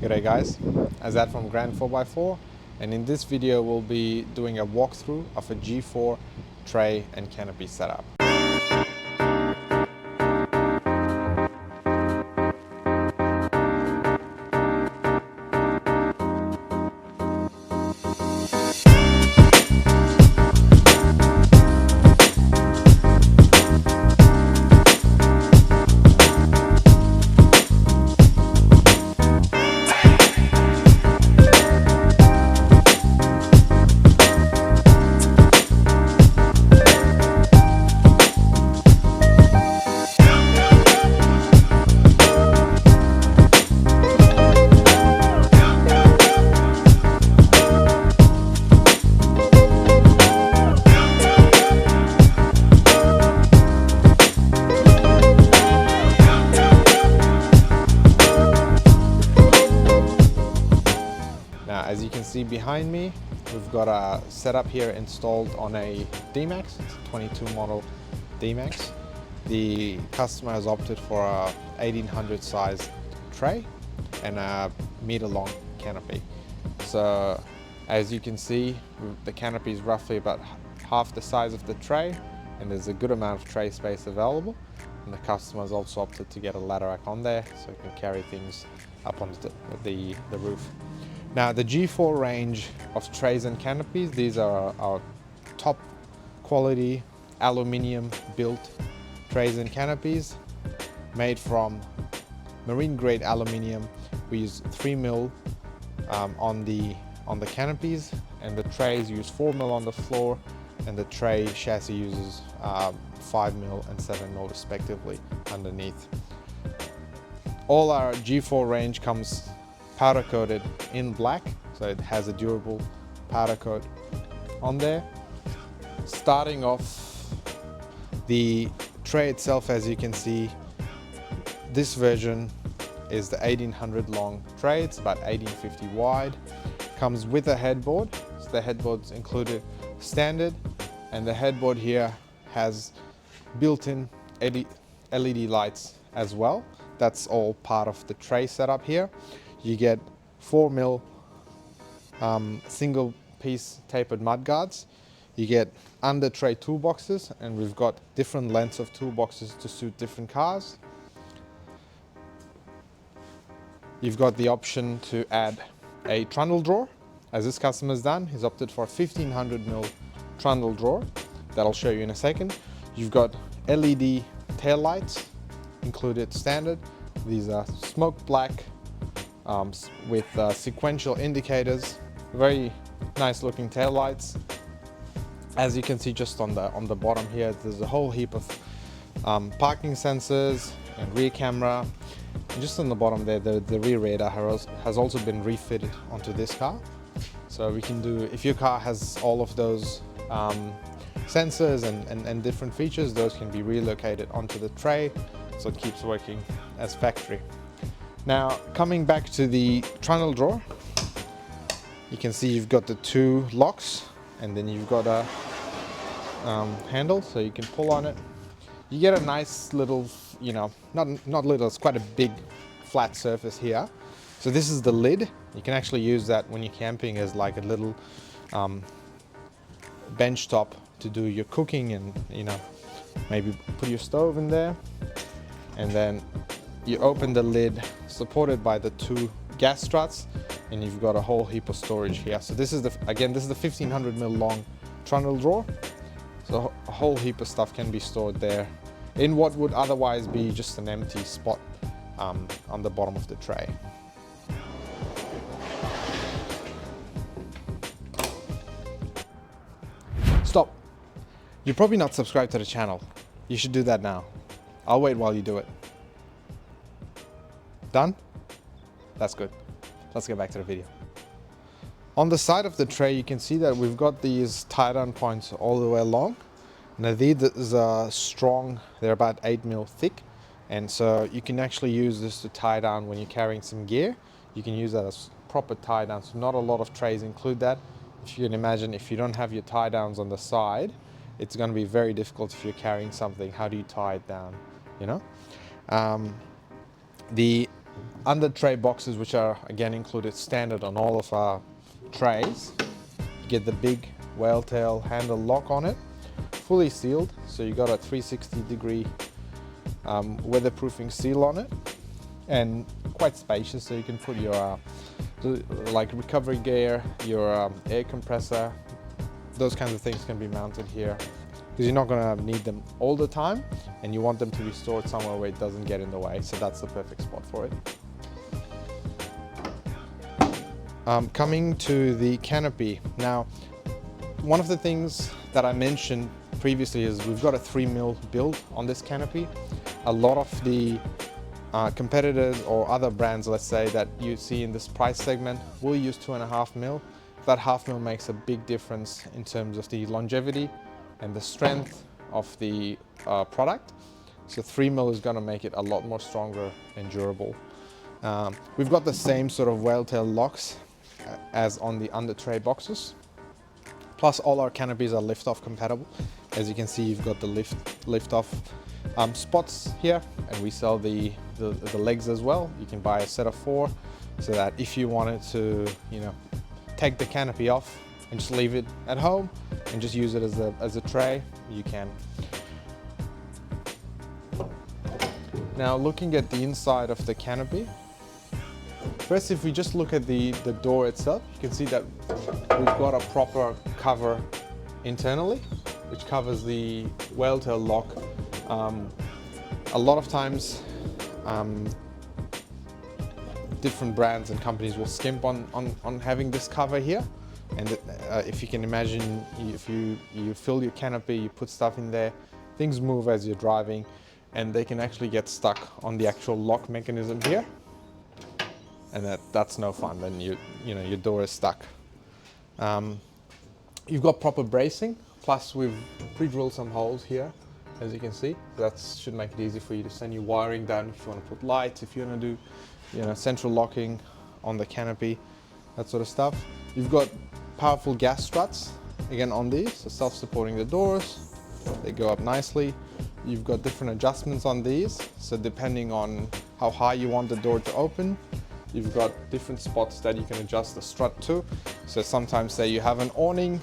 G'day guys, Azad from Grand 4x4, and in this video we'll be doing a walkthrough of a G4 tray and canopy setup. Now, as you can see behind me, we've got a setup here installed on a D-Max. It's a 22 model D-Max. The customer has opted for a 1800 size tray and a meter long canopy. So as you can see, the canopy is roughly about half the size of the tray, and there's a good amount of tray space available. And the customer has also opted to get a ladder rack on there so it can carry things up onto the roof. Now, the G4 range of trays and canopies, these are our top quality aluminium built trays and canopies made from marine grade aluminium. We use 3mm on the canopies, and the trays use 4mm on the floor, and the tray chassis uses 5mm and 7mm respectively underneath. All our G4 range comes powder coated in black, so it has a durable powder coat on there. Starting off, the tray itself, as you can see, this version is the 1800 long tray. It's about 1850 wide. Comes with a headboard, so the headboard's included standard, and the headboard here has built-in LED lights as well. That's all part of the tray setup here. You get 4mm single piece tapered mudguards. You get under tray toolboxes, and we've got different lengths of toolboxes to suit different cars. You've got the option to add a trundle drawer. As this customer's done, he's opted for a 1500mm trundle drawer that I'll show you in a second. You've got LED tail lights included standard. These are smoke black with sequential indicators. Very nice looking tail lights. As you can see just on the bottom here, there's a whole heap of parking sensors and rear camera. And just on the bottom there, the rear radar has also been refitted onto this car. So we can do, if your car has all of those sensors and different features, those can be relocated onto the tray, so it keeps working as factory. Now, coming back to the trundle drawer, you can see you've got the two locks, and then you've got a handle, so you can pull on it. You get a nice little, you know, not little, it's quite a big flat surface here. So this is the lid. You can actually use that when you're camping as like a little bench top to do your cooking, and, you know, maybe put your stove in there. And then you open the lid, supported by the two gas struts, and you've got a whole heap of storage here. So this is the 1500mm long trundle drawer. So a whole heap of stuff can be stored there in what would otherwise be just an empty spot on the bottom of the tray. Stop. You're probably not subscribed to the channel. You should do that now. I'll wait while you do it. Done? That's good. Let's get back to the video. On the side of the tray, you can see that we've got these tie-down points all the way along. Now these are strong, they're about 8mm thick, and so you can actually use this to tie down when you're carrying some gear. You can use that as proper tie down, so not a lot of trays include that. If you can imagine, if you don't have your tie downs on the side, it's going to be very difficult if you're carrying something. How do you tie it down, you know? The under tray boxes, which are again included standard on all of our trays. You get the big whale tail handle lock on it, fully sealed, so you got a 360-degree weatherproofing seal on it, and quite spacious, so you can put your like recovery gear, your air compressor, those kinds of things can be mounted here, because you're not going to need them all the time and you want them to be stored somewhere where it doesn't get in the way, so that's the perfect spot for it. Coming to the canopy. Now, one of the things that I mentioned previously is we've got a 3mm build on this canopy. A lot of the competitors or other brands, let's say, that you see in this price segment will use 2.5mm. That 0.5mm makes a big difference in terms of the longevity and the strength of the product. So 3mm is going to make it a lot more stronger and durable. We've got the same sort of whale tail locks as on the under tray boxes. Plus all our canopies are lift-off compatible. As you can see, you've got the lift-off spots here, and we sell the legs as well. You can buy a set of 4, so that if you wanted to, you know, take the canopy off and just leave it at home and just use it as a tray, you can. Now, looking at the inside of the canopy, first, if we just look at the door itself, you can see that we've got a proper cover internally, which covers the whale tail lock. A lot of times, different brands and companies will skimp on having this cover here. And if you can imagine, if you fill your canopy, you put stuff in there, things move as you're driving, and they can actually get stuck on the actual lock mechanism here. And that's no fun. Then you know your door is stuck. You've got proper bracing. Plus we've pre-drilled some holes here, as you can see. That should make it easy for you to send your wiring down if you want to put lights, if you want to do, you know, central locking on the canopy, that sort of stuff. You've got powerful gas struts again on these, so self-supporting the doors. They go up nicely. You've got different adjustments on these, so depending on how high you want the door to open, you've got different spots that you can adjust the strut to. So sometimes, say you have an awning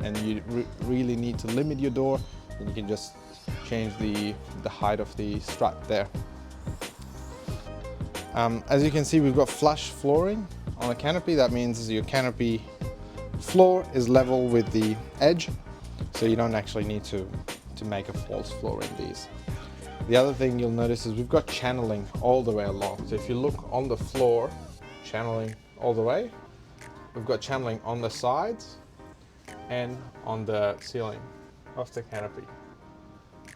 and you really need to limit your door, then you can just change the height of the strut there. As you can see, we've got flush flooring on the canopy. That means your canopy floor is level with the edge, so you don't actually need to make a false floor in these. The other thing you'll notice is we've got channeling all the way along. So if you look on the floor, channeling all the way, we've got channeling on the sides and on the ceiling of the canopy.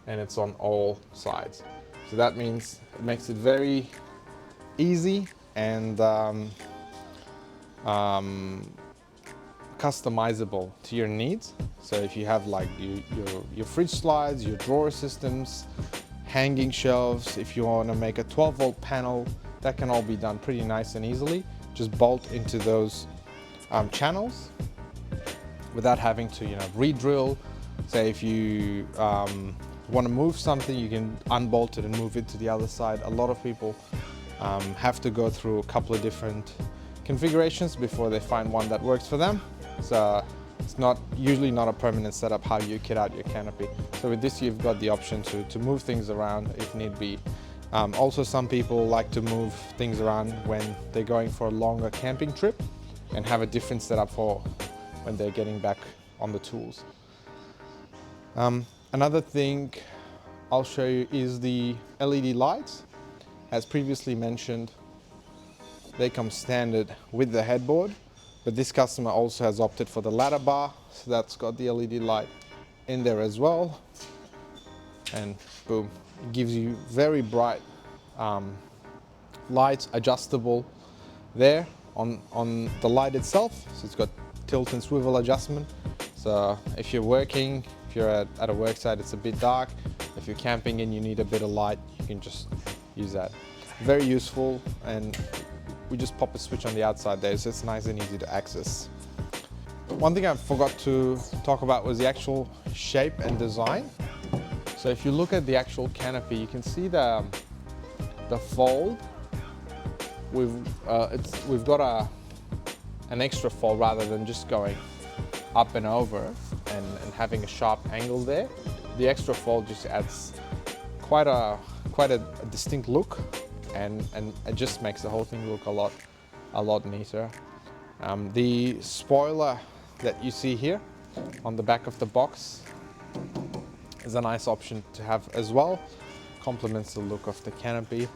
And it's on all sides. So that means it makes it very easy and customizable to your needs. So if you have like your fridge slides, your drawer systems, hanging shelves, if you want to make a 12-volt panel, that can all be done pretty nice and easily. Just bolt into those channels without having to, you know, re-drill. Say if you want to move something, you can unbolt it and move it to the other side. A lot of people have to go through a couple of different configurations before they find one that works for them. So it's usually not a permanent setup how you kit out your canopy. So with this, you've got the option to move things around if need be. Also, some people like to move things around when they're going for a longer camping trip and have a different setup for when they're getting back on the tools. Another thing I'll show you is the LED lights. As previously mentioned, they come standard with the headboard, but this customer also has opted for the ladder bar, so that's got the LED light in there as well. And boom, it gives you very bright lights, adjustable there on the light itself. So it's got tilt and swivel adjustment. So if you're working, if you're at a work site, it's a bit dark. If you're camping and you need a bit of light, you can just use that. Very useful, and we just pop a switch on the outside there, so it's nice and easy to access. One thing I forgot to talk about was the actual shape and design. So if you look at the actual canopy, you can see the fold we've got an extra fold rather than just going up and over and having a sharp angle there. The extra fold just adds quite a distinct look, and it just makes the whole thing look a lot neater. The spoiler that you see here on the back of the box is a nice option to have as well. Complements the look of the canopy,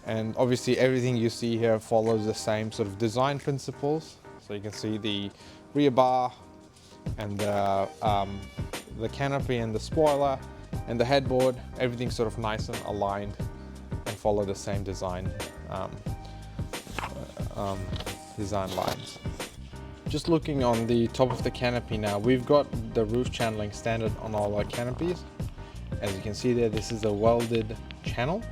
and obviously everything you see here follows the same sort of design principles. So you can see the rear bar and the canopy and the spoiler and the headboard, everything's sort of nice and aligned and follow the same design lines. Just looking on the top of the canopy now, we've got the roof channeling standard on all our canopies. As you can see there, this is a welded channel,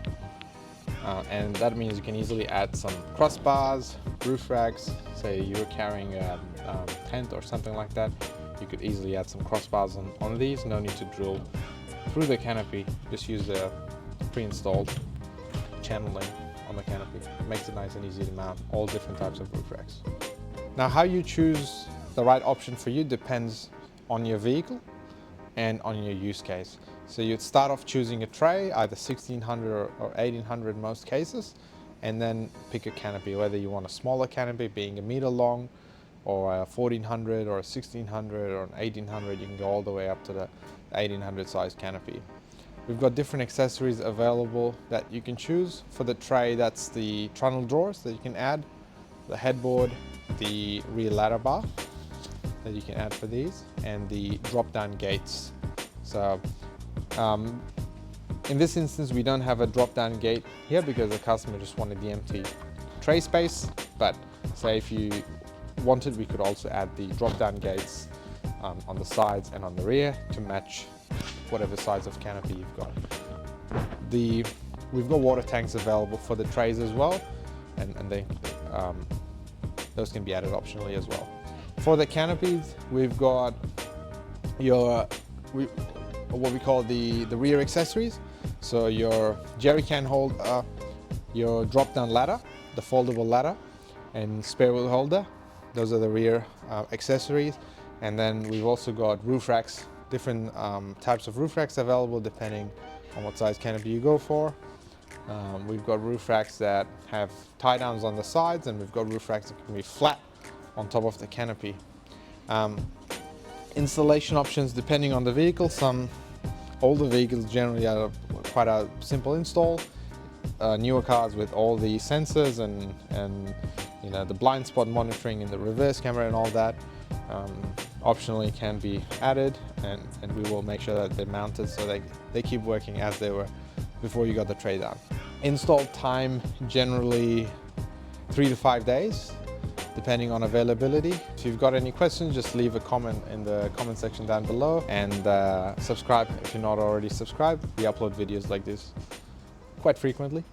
and that means you can easily add some crossbars, roof racks. Say you're carrying a tent or something like that, you could easily add some crossbars on these. No need to drill through the canopy, just use the pre-installed channeling on the canopy. It makes it nice and easy to mount all different types of roof racks. Now, how you choose the right option for you depends on your vehicle and on your use case. So you'd start off choosing a tray, either 1600 or 1800 in most cases, and then pick a canopy, whether you want a smaller canopy being 1 meter long, or a 1400 or a 1600 or an 1800. You can go all the way up to the 1800 size canopy. We've got different accessories available that you can choose. For the tray, that's the trundle drawers that you can add, the headboard, the rear ladder bar that you can add for these, and the drop-down gates. So in this instance, we don't have a drop-down gate here because the customer just wanted the empty tray space, but say if you wanted, we could also add the drop-down gates on the sides and on the rear to match whatever size of canopy you've got. We've got water tanks available for the trays as well, and those can be added optionally as well. For the canopies, we've got what we call the rear accessories. So your jerry can holder, your drop-down ladder, the foldable ladder, and spare wheel holder. Those are the rear accessories. And then we've also got roof racks, different types of roof racks available depending on what size canopy you go for. We've got roof racks that have tie downs on the sides, and we've got roof racks that can be flat on top of the canopy. Installation options depending on the vehicle. Some older vehicles generally are quite a simple install. Newer cars with all the sensors and you know, the blind spot monitoring and the reverse camera and all that optionally can be added, and we will make sure that they're mounted so they keep working as they were before you got the tray down. Install time generally 3 to 5 days depending on availability. If you've got any questions, just leave a comment in the comment section down below, and subscribe if you're not already subscribed. We upload videos like this quite frequently.